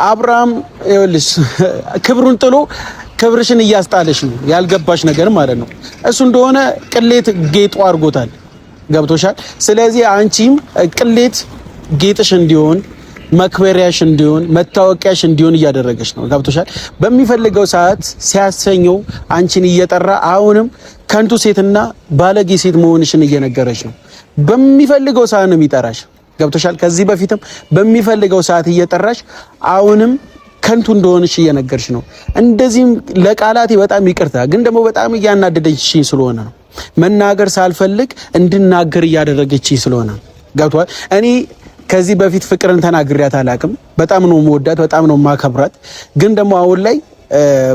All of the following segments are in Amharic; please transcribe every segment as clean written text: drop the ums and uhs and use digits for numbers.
አብርሃም ይኸውልሽ ክብሩን ጥሎ ክብርሽን እያስጣለሽ ነው ያልገባሽ ነገር ማለት ነው። እሱ እንደሆነ ቅሌት ጌጡ አድርጎታል። ገብቶሻል? ስለዚህ አንቺም ቅሌት ጌጥሽ እንዲሆን መክበሪያሽ እንዲሆን መታወቂያሽ እንዲሆን እያደረገሽ ነው። ገብቶሻል? በሚፈልገው ሰዓት ሲያሰኘው አንቺን እየጠራ አሁንም ከንቱ ሴትና ባለጌ ሴት መሆንሽን እየነገረሽ ነው። በሚፈልገው ሰዓት ነው የሚጠራሽ። ገብቶሻል? ከዚህ በፊትም በሚፈልገው ሰዓት እየጠራሽ አሁንም ከንቱ እንደሆነሽ እየነገርሽ ነው። እንደዚህም ለቃላቴ በጣም ይቅርታ፣ ግን ደግሞ በጣም እያናደደችኝ ስለሆነ ነው። መናገር ሳልፈልግ እንድናገር እያደረገችኝ ስለሆነ ገብቷል። እኔ ከዚህ በፊት ፍቅርን ተናግሬያት አላቅም። በጣም ነው የምወዳት፣ በጣም ነው የማከብራት። ግን ደግሞ አሁን ላይ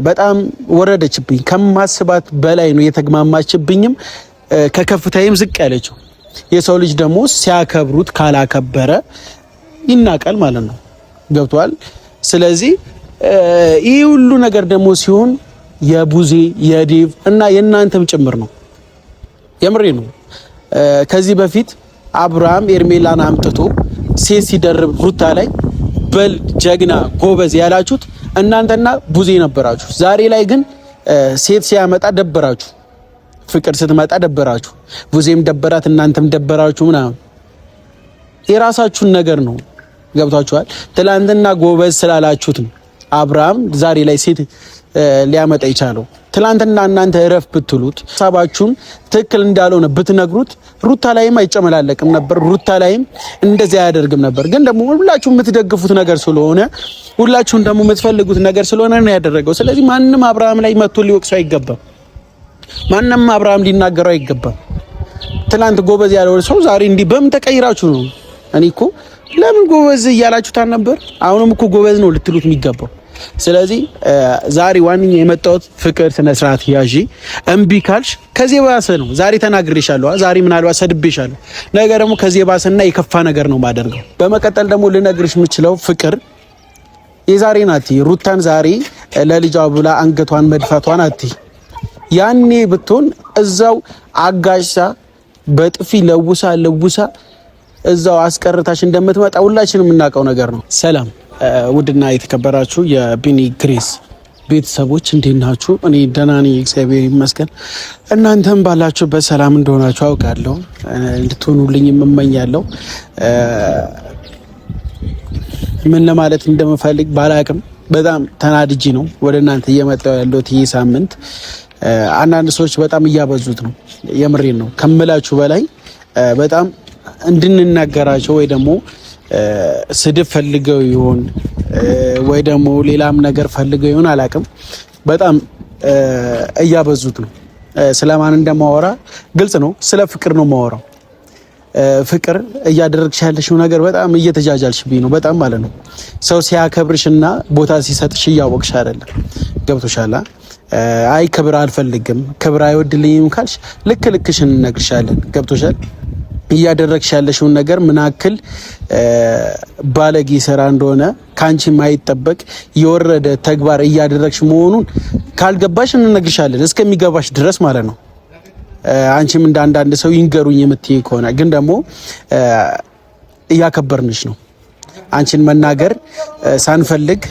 በጣም ወረደችብኝ። ከማስባት በላይ ነው የተግማማችብኝም ከከፍታዬም ዝቅ ያለችው። የሰው ልጅ ደግሞ ሲያከብሩት ካላከበረ ይናቃል ማለት ነው። ገብቷል። ስለዚህ ይህ ሁሉ ነገር ደግሞ ሲሆን የቡዜ የዴቭ እና የእናንተም ጭምር ነው። የምሬ ነው። ከዚህ በፊት አብርሃም ኤርሜላን አምጥቶ ሴት ሲደርብ ሩታ ላይ በል ጀግና ጎበዝ ያላችሁት እናንተና ቡዜ ነበራችሁ። ዛሬ ላይ ግን ሴት ሲያመጣ ደበራችሁ። ፍቅር ስትመጣ ደበራችሁ። ቡዜም ደበራት፣ እናንተም ደበራችሁ ምናምን። የራሳችሁን ነገር ነው። ገብታችኋል? ትላንትና ጎበዝ ስላላችሁት ነው አብርሃም ዛሬ ላይ ሴት ሊያመጣ ይቻለው። ትላንትና እናንተ እረፍ ብትሉት ሀሳባችሁን ትክክል እንዳልሆነ ብትነግሩት ሩታ ላይም አይጨመላለቅም ነበር፣ ሩታ ላይም እንደዚያ አያደርግም ነበር። ግን ደግሞ ሁላችሁም የምትደግፉት ነገር ስለሆነ ሁላችሁም ደግሞ የምትፈልጉት ነገር ስለሆነ ነው ያደረገው። ስለዚህ ማንም አብርሃም ላይ መጥቶ ሊወቅሰው አይገባም። ማንም አብርሃም ሊናገረው አይገባም። ትላንት ጎበዝ ያለው ሰው ዛሬ እንዲህ በምን ተቀይራችሁ ነው? እኔ እኮ ለምን ጎበዝ እያላችሁታል ነበር? አሁንም እኮ ጎበዝ ነው ልትሉት የሚገባው። ስለዚህ ዛሬ ዋንኛ የመጣሁት ፍቅር ስነ ስርዓት ያዢ እምቢ ካልሽ ከዚህ ባሰ ነው። ዛሬ ተናግሬሻለሁ። ዛሬ ምናልባት ሰድቤሻለሁ። ነገ ደግሞ ከዚህ ባሰና የከፋ ነገር ነው ማደርገው። በመቀጠል ደግሞ ልነግርሽ የምችለው ፍቅር የዛሬ ናት። ሩታን ዛሬ ለልጇ ብላ አንገቷን መድፋቷን አት ያኔ ብትሆን እዛው አጋሽሳ በጥፊ ለውሳ እዛው አስቀርታሽ እንደምትመጣ ሁላችንም የምናውቀው ነገር ነው። ሰላም ውድና የተከበራችሁ የቢኒ ግሬስ ቤተሰቦች እንዴት ናችሁ? እኔ ደህና ነኝ፣ እግዚአብሔር ይመስገን። እናንተም ባላችሁበት ሰላም እንደሆናችሁ አውቃለሁ፣ እንድትሆኑልኝ እመኛለሁ። ምን ለማለት እንደምፈልግ ባላቅም በጣም ተናድጂ ነው ወደ እናንተ እየመጣሁ ያለሁት። ይህ ሳምንት አንዳንድ ሰዎች በጣም እያበዙት ነው። የምሬን ነው ከምላችሁ በላይ በጣም እንድንናገራቸው ወይ ደግሞ ስድብ ፈልገው ይሆን ወይ ደግሞ ሌላም ነገር ፈልገው ይሆን አላቅም። በጣም እያበዙት ነው። ስለማን እንደማወራ ግልጽ ነው። ስለ ፍቅር ነው ማወራው። ፍቅር እያደረግሽ ያለሽው ነገር በጣም እየተጃጃልሽብኝ ነው። በጣም ማለት ነው። ሰው ሲያከብርሽና ቦታ ሲሰጥሽ እያወቅሽ አይደለም። ገብቶሻል? አይ ክብር አልፈልግም፣ ክብር አይወድልኝም ካልሽ ልክ ልክሽን እንነግርሻለን። ገብቶሻል? እያደረግሽ ያለሽውን ነገር ምናክል ባለጌ ስራ እንደሆነ ካንቺ ማይጠበቅ የወረደ ተግባር እያደረግሽ መሆኑን ካልገባሽ እንነግርሻለን እስከሚገባሽ ድረስ ማለት ነው። አንቺም እንደ አንዳንድ ሰው ይንገሩኝ የምትይ ከሆነ ግን ደግሞ እያከበርንሽ ነው። አንቺን መናገር ሳንፈልግ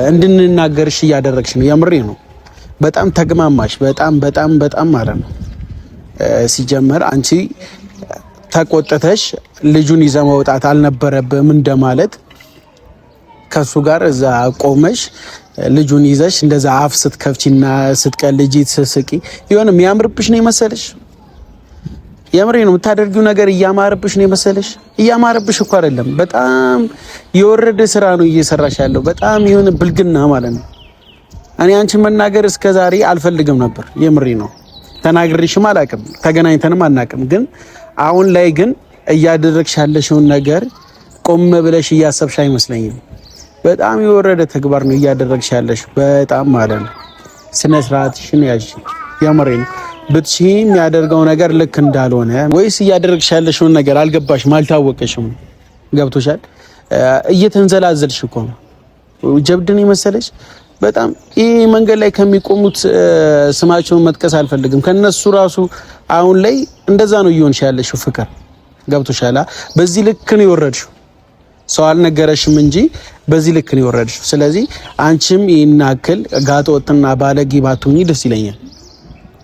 እንድንናገርሽ እያደረግሽ ነው። የምሬ ነው። በጣም ተግማማሽ። በጣም ማለት ነው። ሲጀመር አንቺ ተቆጥተሽ ልጁን ይዘ መውጣት አልነበረብም እንደማለት ከሱ ጋር እዛ ቆመሽ ልጁን ይዘሽ እንደዛ አፍ ስትከፍቺና ስትቀልጂ ስትስቂ ይሆን የሚያምርብሽ ነው የመሰለሽ? የምሬ ነው። የምታደርጊው ነገር እያማረብሽ ነው የመሰለሽ? እያማረብሽ እኮ አይደለም። በጣም የወረደ ስራ ነው እየሰራሽ ያለው። በጣም የሆነ ብልግና ማለት ነው። እኔ አንቺን መናገር እስከዛሬ አልፈልግም ነበር። የምሬ ነው። ተናግሬሽም አላቅም፣ ተገናኝተንም አናቅም። ግን አሁን ላይ ግን እያደረግሽ ያለሽውን ነገር ቆም ብለሽ እያሰብሽ አይመስለኝም። በጣም የወረደ ተግባር ነው እያደረግሽ ያለሽ። በጣም ማለት ነው። ስነ ስርዓትሽን ያዥ። የምሬን ብትሺ የሚያደርገው ነገር ልክ እንዳልሆነ ወይስ እያደረግሽ ያለሽውን ነገር አልገባሽም፣ አልታወቀሽም? ገብቶሻል? እየተንዘላዘልሽ እኮ ነው። ጀብድን የመሰለሽ በጣም ይሄ መንገድ ላይ ከሚቆሙት ስማቸውን መጥቀስ አልፈልግም። ከነሱ ራሱ አሁን ላይ እንደዛ ነው እየሆንሽ ያለሽው ፍቅር። ገብቶሻል? በዚህ ልክ ነው የወረድሽው። ሰው አልነገረሽም እንጂ በዚህ ልክ ነው የወረድሽው። ስለዚህ አንቺም ይሄን አክል ጋጠወጥና ባለጌ ባትሆኚ ደስ ይለኛል።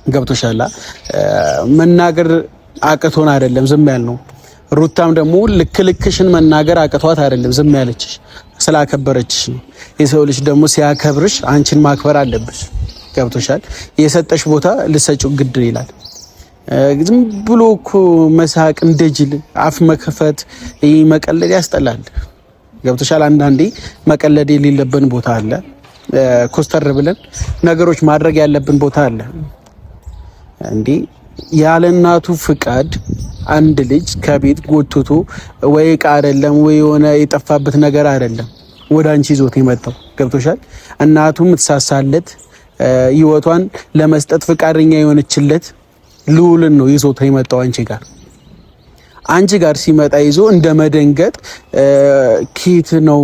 ገብቶሻል? መናገር አቅቶን አይደለም ዝም ያልነው። ሩታም ደግሞ ልክልክሽን መናገር አቅቷት አይደለም ዝም ያለችሽ፣ ስላከበረችሽ ነው። የሰው ልጅ ደግሞ ሲያከብርሽ አንቺን ማክበር አለብሽ። ገብቶሻል? የሰጠሽ ቦታ ልሰጪው ግድ ይላል። ዝም ብሎ እኮ መሳቅ እንደጅል አፍ መከፈት መቀለድ ያስጠላል። ገብቶሻል? አንዳንዴ መቀለድ የሌለብን ቦታ አለ። ኮስተር ብለን ነገሮች ማድረግ ያለብን ቦታ አለ። እንዴ ያለ እናቱ ፍቃድ አንድ ልጅ ከቤት ጎትቶ ወይ ዕቃ አይደለም ወይ የሆነ የጠፋበት ነገር አይደለም ወደ አንቺ ይዞት የመጣው። ገብቶሻል? እናቱ የምትሳሳለት ህይወቷን ለመስጠት ፍቃደኛ የሆነችለት ልዑልን ነው ይዞት የመጣው አንቺ ጋር ሲመጣ ይዞ እንደ መደንገጥ ኪት ነው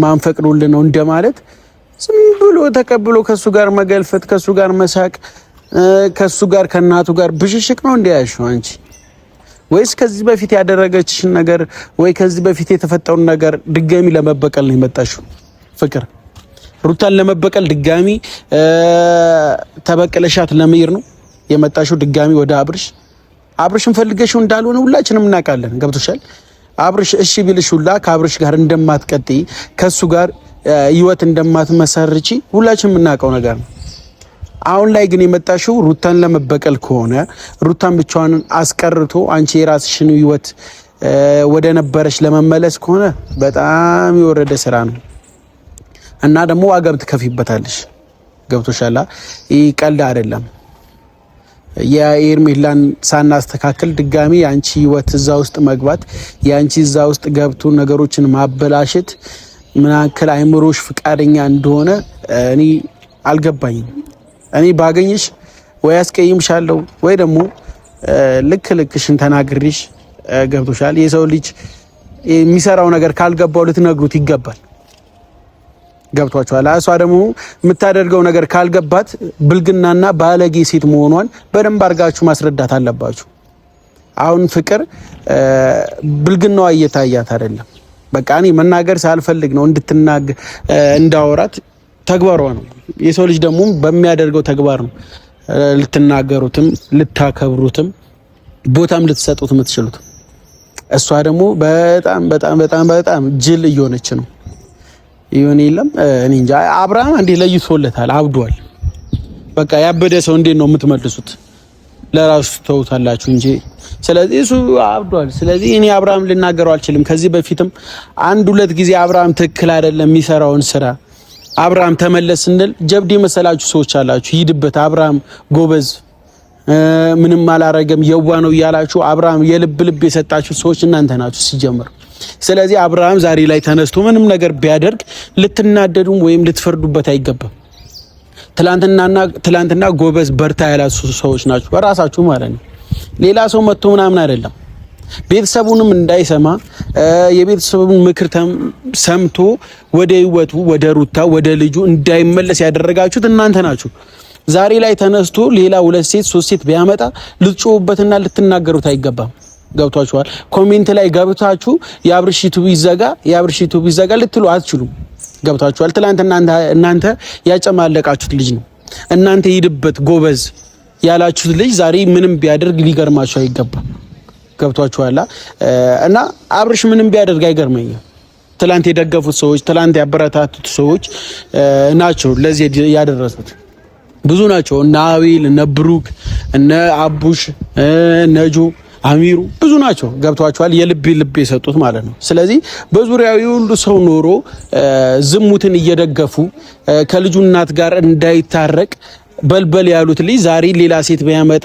ማንፈቅዱልን ነው እንደማለት ዝም ብሎ ተቀብሎ ከሱ ጋር መገልፈት ከሱ ጋር መሳቅ ከሱ ጋር ከናቱ ጋር ብሽሽቅ ነው እንዲያሽው አንቺ ወይስ ከዚህ በፊት ያደረገችሽን ነገር ወይ ከዚህ በፊት የተፈጠረውን ነገር ድጋሚ ለመበቀል ነው የመጣሽው? ፍቅር ሩታን ለመበቀል ድጋሚ ተበቀለሻት ለመሄድ ነው የመጣሽው ድጋሚ ወደ አብርሽን ፈልገሽው እንዳልሆነ ሁላችንም እናውቃለን። ገብቶሻል? አብርሽ እሺ ቢልሽ ሁላ ከአብርሽ ጋር እንደማትቀጥይ ከሱ ጋር ህይወት እንደማትመሰርቺ ሁላችንም እናውቀው ነገር ነው። አሁን ላይ ግን የመጣሽው ሩታን ለመበቀል ከሆነ ሩታን ብቻዋን አስቀርቶ አንቺ የራስሽን ህይወት ወደ ነበረሽ ለመመለስ ከሆነ በጣም የወረደ ስራ ነው እና ደግሞ ዋጋም ትከፊበታለሽ። ገብቶሻል? ይህ ቀልድ አይደለም። የኤርሜላን ሳናስተካክል ድጋሚ ያንቺ ህይወት እዛ ውስጥ መግባት ያንቺ እዛ ውስጥ ገብቶ ነገሮችን ማበላሸት ምን ያክል አይምሮሽ ፍቃደኛ እንደሆነ እኔ አልገባኝም። እኔ ባገኝሽ ወይ አስቀይምሻለሁ ወይ ደግሞ ልክልክሽን ተናግሪሽ። ገብቶሻል? የሰው ልጅ የሚሰራው ነገር ካልገባው ልትነግሩት ይገባል። ገብቷችኋል? እሷ ደግሞ የምታደርገው ነገር ካልገባት ብልግናና ባለጌ ሴት መሆኗን በደንብ አድርጋችሁ ማስረዳት አለባችሁ። አሁን ፍቅር ብልግናዋ እየታያት አይደለም። በቃ እኔ መናገር ሳልፈልግ ነው እንዳወራት ተግባሯ ነው። የሰው ልጅ ደግሞ በሚያደርገው ተግባር ነው ልትናገሩትም ልታከብሩትም ቦታም ልትሰጡት የምትችሉት። እሷ ደግሞ በጣም በጣም በጣም በጣም ጅል እየሆነች ነው። ይሁን የለም እኔ እንጃ። አብርሃም እንዴ ለይቶለታል፣ አብዷል። በቃ ያበደ ሰው እንዴት ነው የምትመልሱት? ለራሱ ተውታላችሁ እንጂ። ስለዚህ እሱ አብዷል። ስለዚህ እኔ አብርሃም ልናገረው አልችልም። ከዚህ በፊትም አንድ ሁለት ጊዜ አብርሃም ትክክል አይደለም የሚሰራውን ስራ አብርሃም ተመለስ እንል ጀብድ መሰላችሁ ሰዎች አላችሁ። ሂድበት አብርሃም ጎበዝ ምንም አላረገም የዋ ነው እያላችሁ አብርሃም የልብ የሰጣችሁ ሰዎች እናንተ ናችሁ ሲጀምር። ስለዚህ አብርሃም ዛሬ ላይ ተነስቶ ምንም ነገር ቢያደርግ ልትናደዱም ወይም ልትፈርዱበት አይገባም። ትላንትና ጎበዝ በርታ ያላችሁ ሰዎች ናችሁ በራሳችሁ ማለት ነው። ሌላ ሰው መጥቶ ምናምን አይደለም። ቤተሰቡንም እንዳይሰማ የቤተሰቡን ምክር ሰምቶ ወደ ህይወቱ ወደ ሩታ ወደ ልጁ እንዳይመለስ ያደረጋችሁት እናንተ ናችሁ። ዛሬ ላይ ተነስቶ ሌላ 2 ሴት 3 ሴት ቢያመጣ ልትጮሁበትና ልትናገሩት አይገባም። ገብቷችኋል? ኮሜንት ላይ ገብታችሁ የአብርሽ ዩቲዩብ ይዘጋ ልትሉ አትችሉም። ገብቷችኋል? ትላንትና እናንተ ያጨማለቃችሁት ልጅ ነው። እናንተ ሂድበት ጎበዝ ያላችሁት ልጅ ዛሬ ምንም ቢያደርግ ሊገርማችሁ አይገባም። ገብቷችኋል? እና አብርሽ ምንም ቢያደርግ አይገርመኝም። ትላንት የደገፉት ሰዎች ትላንት ያበረታቱት ሰዎች ናቸው ለዚህ ያደረሱት። ብዙ ናቸው። እነ አቤል፣ እነ ብሩክ፣ እነ አቡሽ፣ ነጆ፣ አሚሩ ብዙ ናቸው። ገብቷቸዋል? የልብ የሰጡት ማለት ነው። ስለዚህ በዙሪያው ሁሉ ሰው ኖሮ ዝሙትን እየደገፉ ከልጁ እናት ጋር እንዳይታረቅ በልበል ያሉት ልጅ ዛሬ ሌላ ሴት ቢያመጣ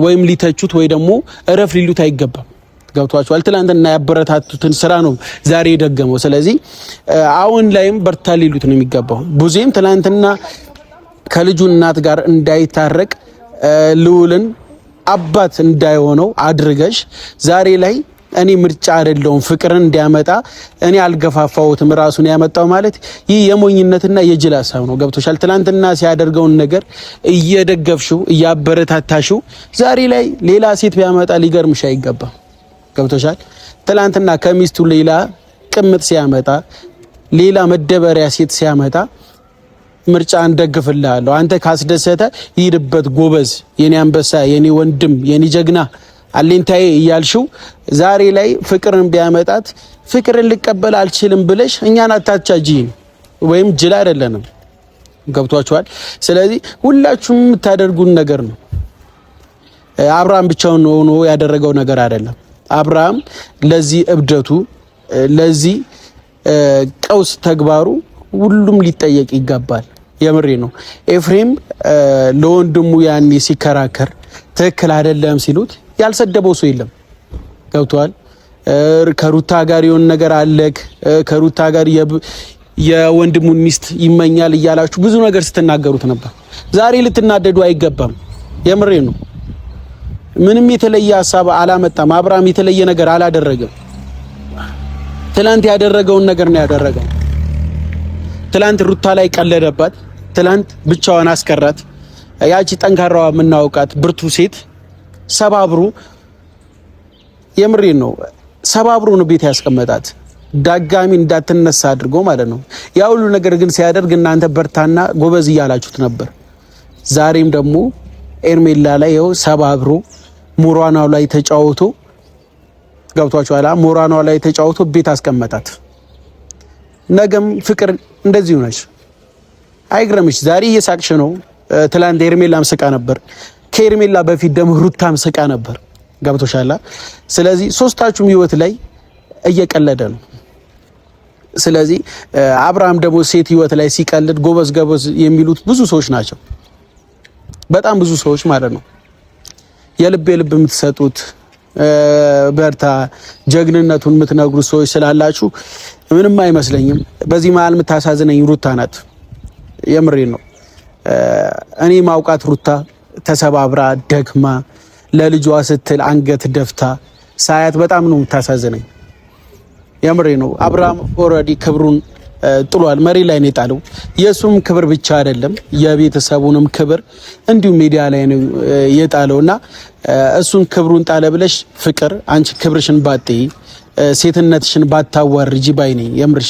ወይም ሊተቹት ወይ ደግሞ እረፍ ሊሉት አይገባም። ገብቷቸዋል? ትላንትና ያበረታቱትን ስራ ነው ዛሬ የደገመው። ስለዚህ አሁን ላይም በርታ ሊሉት ነው የሚገባው። ቡዜም ትላንትና ከልጁ እናት ጋር እንዳይታረቅ ልዑልን አባት እንዳይሆነው አድርገሽ ዛሬ ላይ እኔ ምርጫ አይደለውም ፍቅርን እንዲያመጣ እኔ አልገፋፋውትም ራሱን ያመጣው ማለት ይህ የሞኝነትና የጅል ሀሳብ ነው። ገብቶሻል? ትላንትና ሲያደርገውን ነገር እየደገፍሽው እያበረታታሽው ዛሬ ላይ ሌላ ሴት ቢያመጣ ሊገርምሽ አይገባም። ገብቶሻል? ትላንትና ከሚስቱ ሌላ ቅምጥ ሲያመጣ ሌላ መደበሪያ ሴት ሲያመጣ ምርጫ እንደግፍልሃለሁ። አንተ ካስደሰተ ይሄድበት ጎበዝ፣ የኔ አንበሳ፣ የኔ ወንድም፣ የኔ ጀግና አለኝታዬ እያልሽው ዛሬ ላይ ፍቅርን ቢያመጣት ፍቅርን ልቀበል አልችልም ብለሽ እኛን አታቻጂኝ። ወይም ጅል አይደለንም። ገብቷችኋል? ስለዚህ ሁላችሁም የምታደርጉን ነገር ነው። አብርሃም ብቻውን ሆኖ ያደረገው ነገር አይደለም። አብርሃም ለዚህ እብደቱ ለዚህ ቀውስ ተግባሩ ሁሉም ሊጠየቅ ይገባል። የምሬ ነው። ኤፍሬም ለወንድሙ ያኔ ሲከራከር ትክክል አይደለም ሲሉት ያልሰደበው ሰው የለም። ገብቷል? ከሩታ ጋር የሆነ ነገር አለክ ከሩታ ጋር የወንድሙን ሚስት ይመኛል እያላችሁ ብዙ ነገር ስትናገሩት ነበር። ዛሬ ልትናደዱ አይገባም። የምሬ ነው። ምንም የተለየ ሐሳብ አላመጣም። አብርሃም የተለየ ነገር አላደረገም። ትላንት ያደረገውን ነገር ነው ያደረገው። ትላንት ሩታ ላይ ቀለደባት። ትላንት ብቻዋን አስቀራት። ያቺ ጠንካራዋ የምናውቃት ብርቱ ሴት ሰባብሩ፣ የምሬ ነው፣ ሰባብሩ ነው ቤት ያስቀመጣት ዳጋሚ እንዳትነሳ አድርጎ ማለት ነው። ያ ሁሉ ነገር ግን ሲያደርግ እናንተ በርታና ጎበዝ እያላችሁት ነበር። ዛሬም ደግሞ ኤርሜላ ላይ ይኸው ሰባብሩ ሞራናው ላይ ተጫውቶ ገብቷችኋል? ሞራናው ላይ ተጫውቶ ቤት አስቀመጣት። ነገም ፍቅር እንደዚህ ሆነች። አይግረምሽ። ዛሬ እየሳቅሽ ነው። ትላንት ኤርሜላም ስቃ ነበር። ከኤርሜላ በፊት ደግሞ ሩታም ስቃ ነበር። ገብቶሻል? ስለዚህ ሶስታችሁም ህይወት ላይ እየቀለደ ነው። ስለዚህ አብርሃም ደግሞ ሴት ህይወት ላይ ሲቀልድ ጎበዝ ጎበዝ የሚሉት ብዙ ሰዎች ናቸው። በጣም ብዙ ሰዎች ማለት ነው። የልብ የምትሰጡት በርታ ጀግንነቱን የምትነግሩት ሰዎች ስላላችሁ ምንም አይመስለኝም። በዚህ መሀል የምታሳዝነኝ ሩታ ናት። የምሬ ነው። እኔ ማውቃት ሩታ ተሰባብራ ደክማ ለልጇ ስትል አንገት ደፍታ ሳያት በጣም ነው የምታሳዝነኝ። የምሬ ነው። አብርሃም ኦልሬዲ ክብሩን ጥሏል፣ መሪ ላይ ነው የጣለው። የሱም ክብር ብቻ አይደለም የቤተሰቡንም ክብር እንዲሁም ሚዲያ ላይ ነው የጣለውና እሱን ክብሩን ጣለ ብለሽ ፍቅር አንቺ ክብርሽን ባጥይ ሴትነትሽን ባታዋርጂ ባይ ነኝ። የምርሽ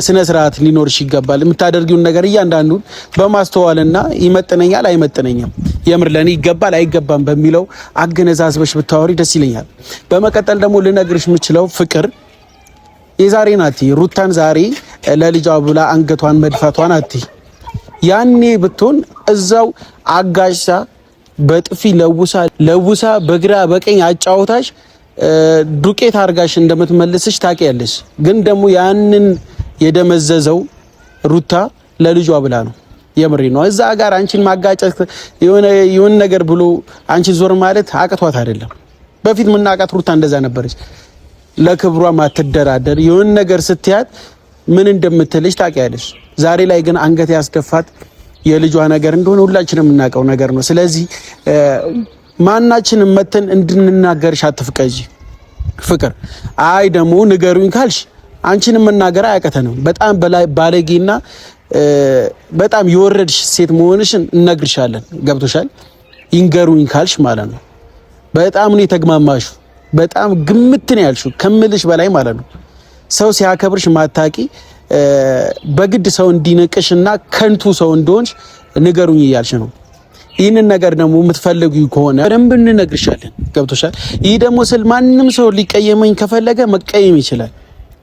ስነ ስርዓት ሊኖርሽ ይገባል። የምታደርጊውን ነገር እያንዳንዱን በማስተዋልና ይመጥነኛል አይመጥነኝም፣ የምር ለኔ ይገባል አይገባም በሚለው አገነዛዝበሽ ብታወሪ ደስ ይለኛል። በመቀጠል ደግሞ ልነግርሽ የምችለው ፍቅር የዛሬ ናት። ሩታን ዛሬ ለልጇ ብላ አንገቷን መድፋቷን አት ያኔ ብትሆን እዛው አጋሽሳ በጥፊ ለውሳ በግራ በቀኝ አጫውታሽ ዱቄት አርጋሽ እንደምትመልስሽ ታውቂያለሽ። ግን ደግሞ ያንን የደመዘዘው ሩታ ለልጇ ብላ ነው። የምሬ ነው። እዛ ጋር አንቺን ማጋጨት የሆነ ነገር ብሎ አንቺ ዞር ማለት አቅቷት አይደለም። በፊት ምናቃት ሩታ እንደዛ ነበረች። ለክብሯ ማትደራደር የሆነ ነገር ስትያት ምን እንደምትልሽ ታውቂያለሽ። ዛሬ ላይ ግን አንገት ያስደፋት የልጇ ነገር እንደሆነ ሁላችንም የምናውቀው ነገር ነው። ስለዚህ ማናችንም መተን እንድንናገርሽ አትፍቀጂ ፍቅር። አይ ደግሞ ንገሩኝ ካልሽ አንቺንም መናገር አያቀተንም። በጣም ባለጌና በጣም የወረድሽ ሴት መሆንሽን እነግርሻለን። ገብቶሻል? ይንገሩኝ ካልሽ ማለት ነው። በጣም ነው የተግማማሹ። በጣም ግምት ነው ያልሽው ከምልሽ በላይ ማለት ነው። ሰው ሲያከብርሽ ማታቂ በግድ ሰው እንዲነቅሽና ከንቱ ሰው እንደሆንሽ ንገሩኝ እያልሽ ነው። ይህንን ነገር ደግሞ የምትፈልጉ ከሆነ በደንብ እንነግርሻለን። ገብቶሻል? ይህ ደግሞ ስል ማንም ሰው ሊቀየመኝ ከፈለገ መቀየም ይችላል።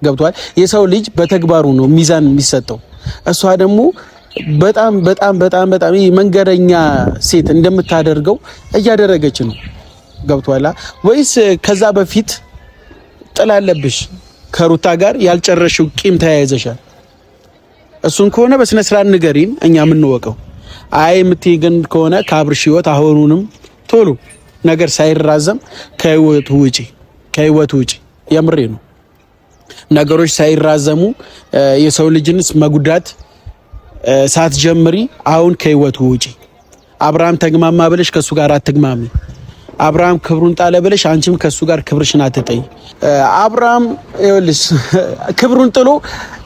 ገብቷል? የሰው ልጅ በተግባሩ ነው ሚዛን የሚሰጠው። እሷ ደግሞ በጣም በጣም በጣም በጣም መንገደኛ ሴት እንደምታደርገው እያደረገች ነው። ገብቷላ? ወይስ ከዛ በፊት ጥላለብሽ ከሩታ ጋር ያልጨረሽው ቂም ተያይዘሻል? እሱን ከሆነ በስነ ስርዓት ንገሪን፣ እኛ የምንወቀው። አይ የምትይ ግን ከሆነ ከአብርሽ ህይወት አሁኑንም ቶሎ ነገር ሳይራዘም ከህይወቱ ውጪ። የምሬ ነው። ነገሮች ሳይራዘሙ የሰው ልጅንስ መጉዳት ሳትጀምሪ አሁን ከህይወቱ ውጪ። አብርሃም ተግማማ ብለሽ ከሱ ጋር አትግማሚ። አብርሃም ክብሩን ጣለ ብለሽ አንቺም ከሱ ጋር ክብርሽን አትጠይ። አብርሃም ይኸውልሽ ክብሩን ጥሎ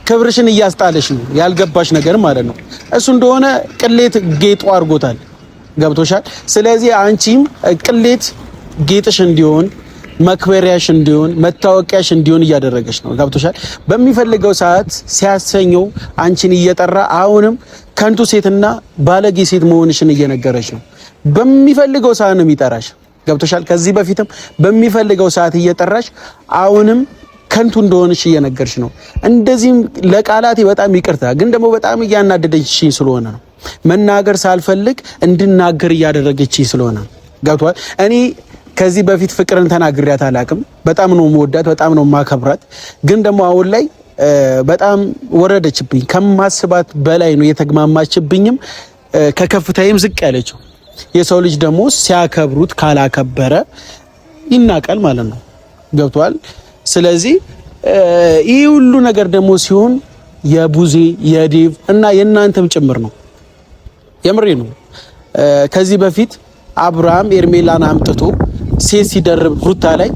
ክብርሽን እያስጣለሽ ነው። ያልገባሽ ነገር ማለት ነው። እሱ እንደሆነ ቅሌት ጌጡ አድርጎታል። ገብቶሻል? ስለዚህ አንቺም ቅሌት ጌጥሽ እንዲሆን መክበሪያሽ እንዲሆን መታወቂያሽ እንዲሆን እያደረገች ነው። ገብቶሻል? በሚፈልገው ሰዓት ሲያሰኘው አንቺን እየጠራ አሁንም ከንቱ ሴትና ባለጌ ሴት መሆንሽን እየነገረች ነው። በሚፈልገው ሰዓት ነው የሚጠራሽ። ገብቶሻል? ከዚህ በፊትም በሚፈልገው ሰዓት እየጠራሽ አሁንም ከንቱ እንደሆነሽ እየነገርሽ ነው። እንደዚህም ለቃላቴ በጣም ይቅርታ፣ ግን ደግሞ በጣም እያናደደችኝ ስለሆነ ነው። መናገር ሳልፈልግ እንድናገር እያደረገችኝ ስለሆነ ነው። ገብቷል? እኔ ከዚህ በፊት ፍቅርን ተናግሬያት አላቅም። በጣም ነው የምወዳት፣ በጣም ነው የማከብራት። ግን ደግሞ አሁን ላይ በጣም ወረደችብኝ። ከማስባት በላይ ነው የተግማማችብኝም ከከፍታዬም ዝቅ ያለችው። የሰው ልጅ ደግሞ ሲያከብሩት ካላከበረ ይናቃል ማለት ነው። ገብቷል? ስለዚህ ይህ ሁሉ ነገር ደግሞ ሲሆን የቡዜ የዴቭ እና የእናንተም ጭምር ነው። የምሬ ነው። ከዚህ በፊት አብርሃም ኤርሜላን አምጥቶ ሴት ሲደርብ ሩታ ላይ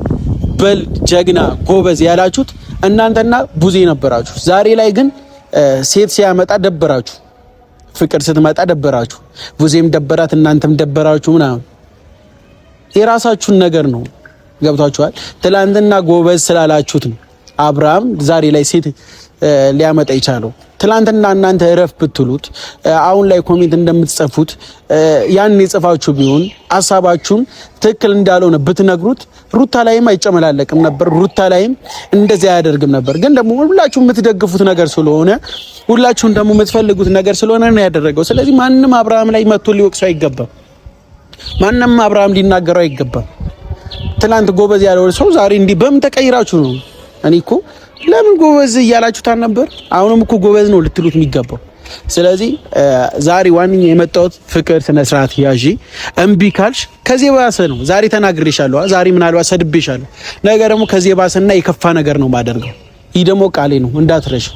በል ጀግና ጎበዝ ያላችሁት እናንተና ቡዜ ነበራችሁ። ዛሬ ላይ ግን ሴት ሲያመጣ ደበራችሁ፣ ፍቅር ስትመጣ ደበራችሁ፣ ቡዜም ደበራት፣ እናንተም ደበራችሁ ምናምን። የራሳችሁን ነገር ነው። ገብታችኋል? ትላንትና ጎበዝ ስላላችሁት ነው አብርሃም ዛሬ ላይ ሴት ሊያመጣ ይቻለው። ትላንትና እናንተ እረፍ ብትሉት አሁን ላይ ኮሜንት እንደምትጽፉት ያን የጽፋችሁ ቢሆን ሐሳባችሁን ትክክል እንዳልሆነ ብትነግሩት ሩታ ላይም አይጨመላለቅም ነበር፣ ሩታ ላይም እንደዚህ አያደርግም ነበር። ግን ደግሞ ሁላችሁም የምትደግፉት ነገር ስለሆነ ሁላችሁም ደግሞ የምትፈልጉት ነገር ስለሆነ ነው ያደረገው። ስለዚህ ማንም አብርሃም ላይ መጥቶ ሊወቅሰው አይገባም። ማንም አብርሃም ሊናገረው አይገባም። ትላንት ጎበዝ ያለው ሰው ዛሬ እንዲህ በምን ተቀይራችሁ ነው? እኔ እኮ ለምን ጎበዝ እያላችሁታል ነበር? አሁንም እኮ ጎበዝ ነው ልትሉት የሚገባው። ስለዚህ ዛሬ ዋንኛ የመጣሁት ፍቅር ስነ ስርዓት ያዢ። እምቢ ካልሽ ከዚህ ባሰ ነው። ዛሬ ተናግሬሻለሁ። ዛሬ ምናልባት ሰድቤሻለሁ። ነገ ደግሞ ከዚህ ባሰና የከፋ ነገር ነው ማደርገው። ይህ ደግሞ ቃሌ ነው እንዳትረሺው።